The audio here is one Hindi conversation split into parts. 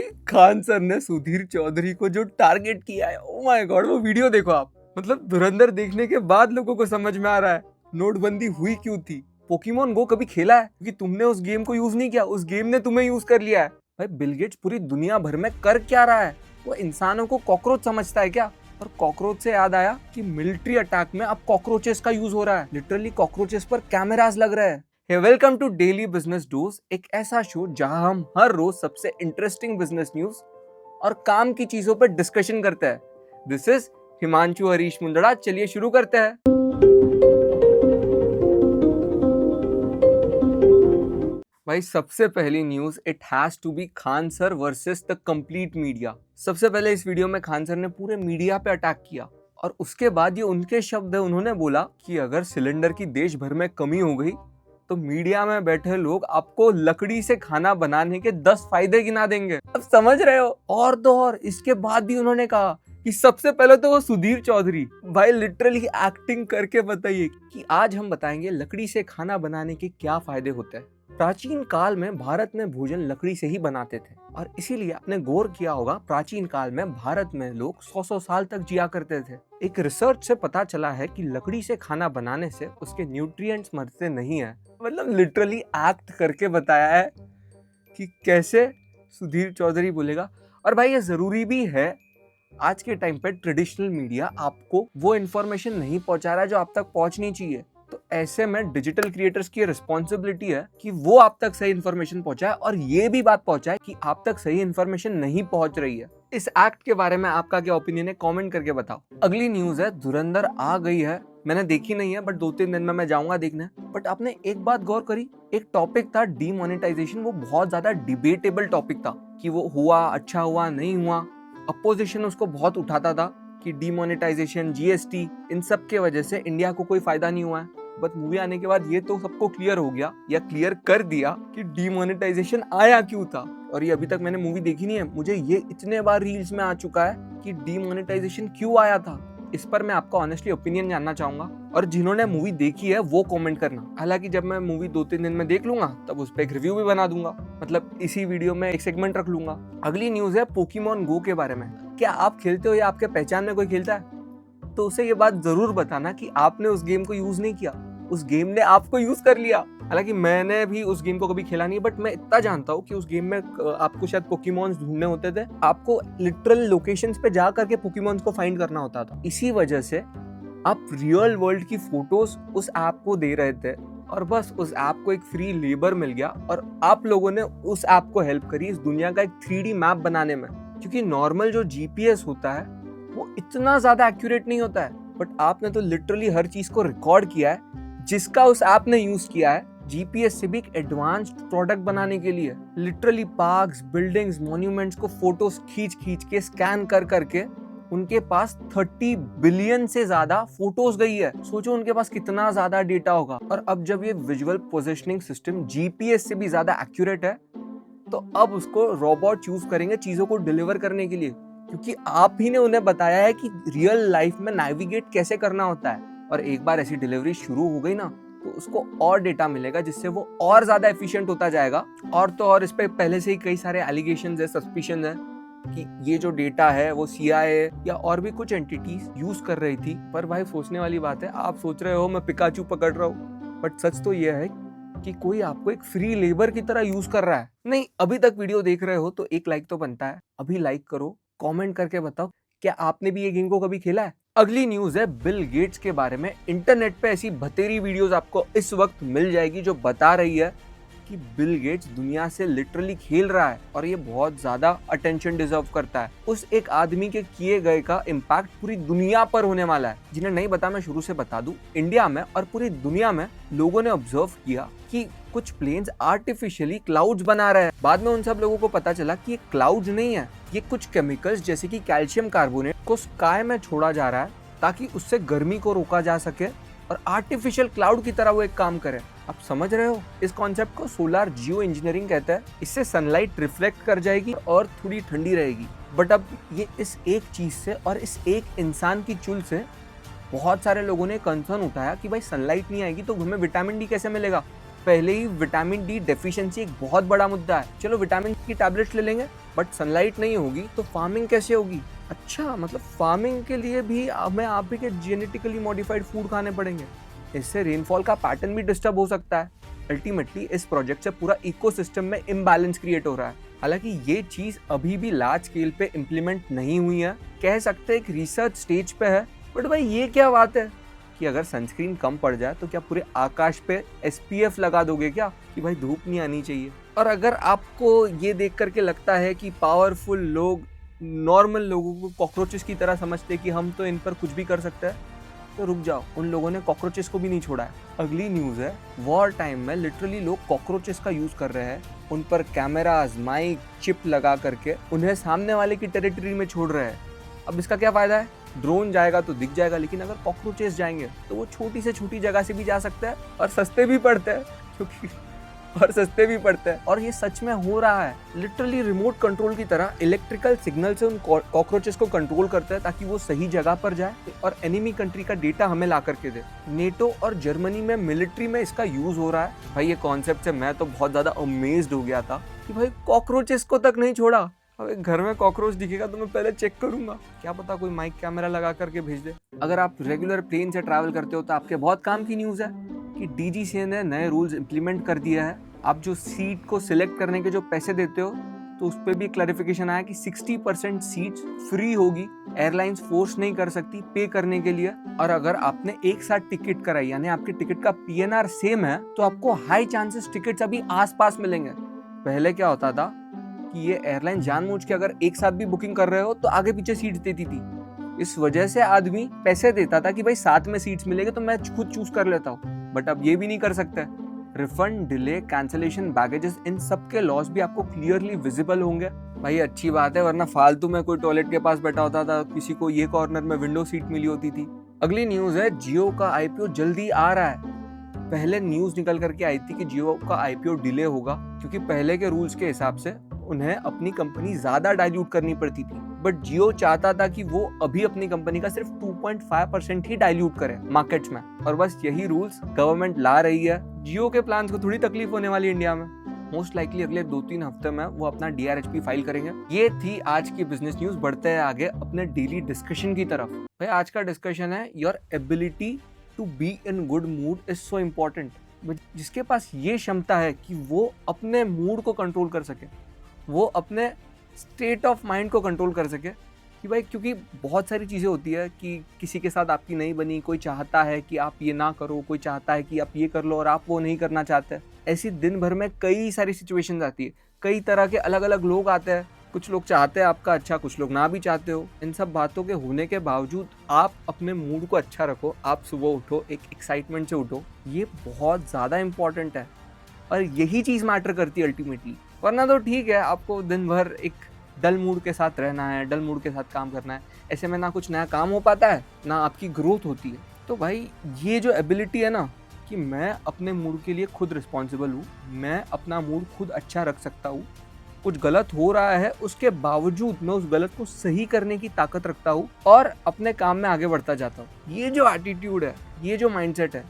भाई खान सर ने सुधीर चौधरी को जो टारगेट किया है, ओ माय गॉड, वो वीडियो देखो आप। मतलब धुरंधर देखने के बाद लोगों को समझ में आ रहा है नोटबंदी हुई क्यों थी। पोकेमॉन गो कभी खेला है? क्योंकि तुमने उस गेम को यूज नहीं किया, उस गेम ने तुम्हें यूज कर लिया है। भाई बिल गेट्स पूरी दुनिया भर में कर क्या रहा है? वो इंसानों को कॉकरोच समझता है क्या? और कॉकरोच से याद आया कि मिलिट्री अटैक में अब कॉकरोचेस का यूज हो रहा है। लिटरली कॉकरोचेस पर कैमरास लग रहे हैं। Hey welcome to Daily Business Dose, एक ऐसा शो जहां हम हर रोज सबसे इंटरेस्टिंग बिजनेस न्यूज और काम की चीजों पर डिस्कशन करते हैं। This is Himanshu Harish Mundra. चलिए शुरू करते हैं। भाई सबसे पहली news, it has to be Khan sir versus the complete media. सबसे पहले इस वीडियो में खान सर ने पूरे मीडिया पे अटैक किया और उसके बाद ये उनके शब्द है, उन्होंने बोला कि अगर सिलेंडर की देश भर में कमी हो गई तो मीडिया में बैठे लोग आपको लकड़ी से खाना बनाने के 10 फायदे गिना देंगे। अब समझ रहे हो? और तो और इसके बाद भी उन्होंने कहा कि सबसे पहले तो वो सुधीर चौधरी, भाई लिटरली एक्टिंग करके बताइए कि आज हम बताएंगे लकड़ी से खाना बनाने के क्या फायदे होते हैं। प्राचीन काल में भारत में भोजन लकड़ी से ही बनाते थे और इसीलिए आपने गौर किया होगा प्राचीन काल में भारत में लोग 100 साल तक जिया करते थे। एक रिसर्च से पता चला है कि लकड़ी से खाना बनाने से उसके न्यूट्रिएंट्स मरते नहीं है। मतलब लिटरली एक्ट करके बताया है कि कैसे सुधीर चौधरी बोलेगा। और भाई ये जरूरी भी है, आज के टाइम पे ट्रेडिशनल मीडिया आपको वो इन्फॉर्मेशन नहीं पहुंचा रहा है जो आप तक पहुंचनी चाहिए। तो ऐसे में डिजिटल क्रिएटर्स की रिस्पॉन्सिबिलिटी है कि वो आप तक सही इन्फॉर्मेशन पहुंचाए और ये भी बात पहुंचाए कि आप तक सही इन्फॉर्मेशन नहीं पहुंच रही है। इस एक्ट के बारे में आपका क्या ओपिनियन है, कमेंट करके बताओ। अगली न्यूज है, धुरंधर आ गई है। मैंने देखी नहीं है बट 2-3 दिन में मैं जाऊंगा देखने। बट आपने एक बात गौर करी, एक टॉपिक था डीमोनेटाइजेशन, वो बहुत ज्यादा डिबेटेबल टॉपिक था कि वो हुआ, अच्छा हुआ, नहीं हुआ। अपोजिशन उसको बहुत उठाता था कि डीमोनेटाइजेशन, जीएसटी, इन सब के वजह से इंडिया को कोई फायदा नहीं हुआ है। बट मूवी आने के बाद ये तो सबको क्लियर हो गया या क्लियर कर दिया कि डीमोनेटाइजेशन आया क्यों था। और ये अभी तक मैंने मूवी देखी नहीं है, मुझे ये इतने बार रील्स में आ चुका है कि डीमोनेटाइजेशन क्यों आया था। इस पर मैं आपका ऑनेस्टली ओपिनियन जानना चाहूंगा और जिन्होंने मूवी देखी है वो कमेंट करना। हालांकि जब मैं मूवी 2-3 दिन में देख लूंगा तब उस पर एक रिव्यू भी बना दूंगा, मतलब इसी वीडियो में एक सेगमेंट रख लूंगा। अगली न्यूज है पोकेमॉन गो के बारे में। क्या आप खेलते हो या आपके पहचान में कोई खेलता है? तो उसे ये बात जरूर बताना कि आपने उस गेम को यूज नहीं किया, उस गेम ने आपको यूज कर लिया। हालांकि मैंने भी उस गेम को कभी खेला नहीं, बट मैं इतना जानता हूँ कि उस गेम में आपको शायद पोकेमॉन्स ढूंढने होते थे, आपको लिटरल लोकेशंस पे जा करके पोकेमॉन्स को फाइंड करना होता था। इसी वजह से आप रियल वर्ल्ड की फोटोज उस ऐप को दे रहे थे और बस उस ऐप को एक फ्री लेबर मिल गया और आप लोगों ने उस ऐप को हेल्प करी इस दुनिया का एक 3D मैप बनाने में। क्योंकि नॉर्मल जो जीपीएस होता है वो इतना ज्यादा एक्यूरेट नहीं होता है, बट आपने तो लिटरली हर चीज को रिकॉर्ड किया है जिसका उस ऐप ने यूज किया है जीपीएस से भी एक एडवांस्ड प्रोडक्ट बनाने के लिए। लिटरली पार्क्स, बिल्डिंग्स, मॉन्यूमेंट्स को फोटोज खींच के स्कैन कर करके उनके पास 30 बिलियन से ज्यादा फोटोज गई है। सोचो उनके पास कितना ज्यादा डेटा होगा। और अब जब ये विजुअल पोजिशनिंग सिस्टम जीपीएस से भी ज्यादा एक्यूरेट है तो अब उसको रोबोट यूज करेंगे चीजों को डिलीवर करने के लिए, क्योंकि आप ही ने उन्हें बताया है कि रियल लाइफ में नेविगेट कैसे करना होता है। और एक बार ऐसी डिलीवरी शुरू हो गई ना तो उसको और डेटा मिलेगा जिससे वो और ज्यादा एफिशिएंट होता जाएगा। और तो और इस पे पहले से ही कई सारे एलिगेशंस है, सस्पिशन है कि ये जो डेटा है वो सीआईए या और भी कुछ एंटिटीज यूज कर रही थी। पर भाई सोचने वाली बात है, आप सोच रहे हो मैं पिकाचू पकड़ रहा हूँ, बट सच तो ये है कि कोई आपको एक फ्री लेबर की तरह यूज कर रहा है। नहीं, अभी तक वीडियो देख रहे हो तो एक लाइक तो बनता है, अभी लाइक करो, कमेंट करके बताओ क्या आपने भी ये गेम को कभी खेला है। अगली न्यूज है बिल गेट्स के बारे में। इंटरनेट पे ऐसी बतेरी वीडियोस आपको इस वक्त मिल जाएगी जो बता रही है कि बिल गेट्स दुनिया से लिटरली खेल रहा है और ये बहुत ज्यादा अटेंशन डिजर्व करता है। उस एक आदमी के किए गए का इम्पैक्ट पूरी दुनिया पर होने वाला है। जिन्हें नहीं पता मैं शुरू से बता दूं, इंडिया में और पूरी दुनिया में लोगों ने ऑब्जर्व किया कि कुछ प्लेन्स आर्टिफिशियली क्लाउड्स बना रहे हैं। बाद में उन सब लोगों को पता चला कि ये क्लाउड्स नहीं है, ये कुछ केमिकल्स जैसे कि कैल्शियम कार्बोनेट को स्काई में छोड़ा जा रहा है ताकि उससे गर्मी को रोका जा सके और आर्टिफिशियल क्लाउड की तरह वो एक काम करे। आप समझ रहे हो? इस कॉन्सेप्ट को सोलर जियो इंजीनियरिंग कहते हैं। इससे सनलाइट रिफ्लेक्ट कर जाएगी और थोड़ी ठंडी रहेगी। बट अब ये इस एक चीज से और इस एक इंसान की चुल से बहुत सारे लोगों ने कंसर्न उठाया कि भाई सनलाइट नहीं आएगी तो हमें विटामिन डी कैसे मिलेगा। पहले ही विटामिन डी डेफिशिएंसी एक बहुत बड़ा मुद्दा है। चलो विटामिन की टैबलेट्स ले लेंगे बट सनलाइट नहीं होगी तो फार्मिंग कैसे होगी? अच्छा, मतलब फार्मिंग के लिए भी हमें आप ही के जेनेटिकली मॉडिफाइड फूड खाने पड़ेंगे। इससे रेनफॉल का पैटर्न भी डिस्टर्ब हो सकता है। अल्टीमेटली इस प्रोजेक्ट से पूरा इकोसिस्टम में इम्बैलेंस क्रिएट हो रहा है। हालांकि ये चीज अभी भी लार्ज स्केल पे इम्प्लीमेंट नहीं हुई है, कह सकते हैं एक रिसर्च स्टेज पे है। बट भाई ये क्या बात है कि अगर सनस्क्रीन कम पड़ जाए तो क्या पूरे आकाश पे SPF लगा दोगे क्या कि भाई धूप नहीं आनी चाहिए? और अगर आपको ये देख करके लगता है कि पावरफुल लोग नॉर्मल लोगों को कॉकरोचेस की तरह समझते कि हम तो इन पर कुछ भी कर सकते हैं, तो रुक जाओ, उन लोगों ने कॉकरोचेस को भी नहीं छोड़ा है। अगली न्यूज़ है, वॉर टाइम में लिटरली लोग कॉकरोचेस का यूज कर रहे हैं, उन पर कैमरास, माइक, चिप लगा करके उन्हें सामने वाले की टेरिटरी में छोड़ रहे हैं। अब इसका क्या फायदा है? ड्रोन जाएगा तो दिख जाएगा, लेकिन अगर कॉकरोचेस जाएंगे तो वो छोटी से छोटी जगह से भी जा सकता है और सस्ते भी पड़ते हैं और ये सच में हो रहा है। लिटरली रिमोट कंट्रोल की तरह इलेक्ट्रिकल सिग्नल से उन कॉकरोचेस को कंट्रोल करते हैं ताकि वो सही जगह पर जाए और एनिमी कंट्री का डेटा हमें ला करके दे। नेटो और जर्मनी में मिलिट्री में इसका यूज हो रहा है। भाई ये कॉन्सेप्ट से मैं तो बहुत ज्यादा अमेज्ड हो गया था कि भाई कॉकरोचेस को तक नहीं छोड़ा। अब घर में कॉकरोच दिखेगा तो मैं पहले चेक करूंगा, क्या पता कोई माइक कैमरा लगा करके भेज दे। अगर आप रेगुलर प्लेन से ट्रैवल करते हो तो आपके बहुत काम की न्यूज़ है कि DGCA ने नए रूल्स इंप्लीमेंट कर दिया है। आप जो सीट को सिलेक्ट करने के जो पैसे देते हो तो उस पर भी क्लैरिफिकेशन आया कि 60% सीट्स फ्री होगी, एयरलाइंस फोर्स नहीं कर सकती पे करने के लिए। और अगर आपने एक साथ टिकट कराई यानी आपके टिकट का PNR सेम है तो आपको हाई चांसेस टिकट्स अभी आसपास मिलेंगे। पहले क्या होता था कि ये एयरलाइन जानबूझ के अगर एक साथ भी बुकिंग कर रहे हो तो आगे पीछे सीट्स देती थी। इस वजह से आदमी पैसे देता था कि भाई साथ में सीट्स मिलेंगे तो मैं खुद चूज कर लेता हूँ। बट अब ये भी नहीं कर सकते। रिफंड, डिले, कैंसिलेशन, बैगेजेस, इन सब के लॉस भी आपको क्लियरली विजिबल होंगे। भाई अच्छी बात है, वरना फालतू में कोई टॉयलेट के पास बैठा होता था, किसी को ये कॉर्नर में विंडो सीट मिली होती थी। अगली न्यूज है, जियो का IPO जल्दी आ रहा है। पहले न्यूज निकल करके आई थी कि जियो का IPO डिले होगा क्योंकि पहले के रूल्स के हिसाब से उन्हें अपनी कंपनी ज्यादा डाइल्यूट करनी पड़ती थी। बट जियो चाहता था कि वो अभी अपनी कंपनी का सिर्फ 2.5% ही डाइल्यूट करे मार्केट्स में, और बस यही रूल्स गवर्नमेंट ला रही है। जियो के प्लान्स को थोड़ी तकलीफ होने वाली इंडिया में। मोस्ट लाइकली अगले 2-3 हफ्ते में वो अपना DRHP फाइल करेंगे। ये थी आज की बिजनेस न्यूज। बढ़ते हैं आगे अपने डेली डिस्कशन की तरफ। भाई आज का डिस्कशन है, your ability to be in good mood is so important. जिसके पास ये क्षमता है कि वो अपने मूड को कंट्रोल कर सके, वो अपने स्टेट ऑफ माइंड को कंट्रोल कर सके कि भाई, क्योंकि बहुत सारी चीज़ें होती है कि किसी के साथ आपकी नहीं बनी, कोई चाहता है कि आप ये ना करो, कोई चाहता है कि आप ये कर लो और आप वो नहीं करना चाहते। ऐसी दिन भर में कई सारी सिचुएशंस आती है, कई तरह के अलग अलग लोग आते हैं। कुछ लोग चाहते हैं आपका अच्छा, कुछ लोग ना भी चाहते हो। इन सब बातों के होने के बावजूद आप अपने मूड को अच्छा रखो। आप सुबह उठो, एक एक्साइटमेंट से उठो, ये बहुत ज़्यादा इंपॉर्टेंट है और यही चीज़ मैटर करती है अल्टीमेटली। वरना तो ठीक है, आपको दिन भर एक डल मूड के साथ रहना है, डल मूड के साथ काम करना है। ऐसे में ना कुछ नया काम हो पाता है, ना आपकी ग्रोथ होती है। तो भाई ये जो एबिलिटी है ना कि मैं अपने मूड के लिए खुद रिस्पॉन्सिबल हूँ, मैं अपना मूड खुद अच्छा रख सकता हूँ, कुछ गलत हो रहा है उसके बावजूद मैं उस गलत को सही करने की ताकत रखता हूँ और अपने काम में आगे बढ़ता जाता हूँ। ये जो एटीट्यूड है, ये जो माइंडसेट है,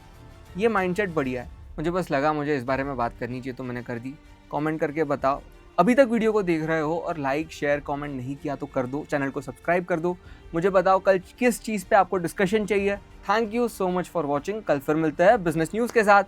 ये माइंडसेट बढ़िया है। मुझे बस लगा मुझे इस बारे में बात करनी चाहिए तो मैंने कर दी। कमेंट करके बताओ। अभी तक वीडियो को देख रहे हो और लाइक शेयर कमेंट नहीं किया तो कर दो, चैनल को सब्सक्राइब कर दो। मुझे बताओ कल किस चीज़ पे आपको डिस्कशन चाहिए। Thank you so much for watching. कल फिर मिलते हैं बिजनेस न्यूज़ के साथ।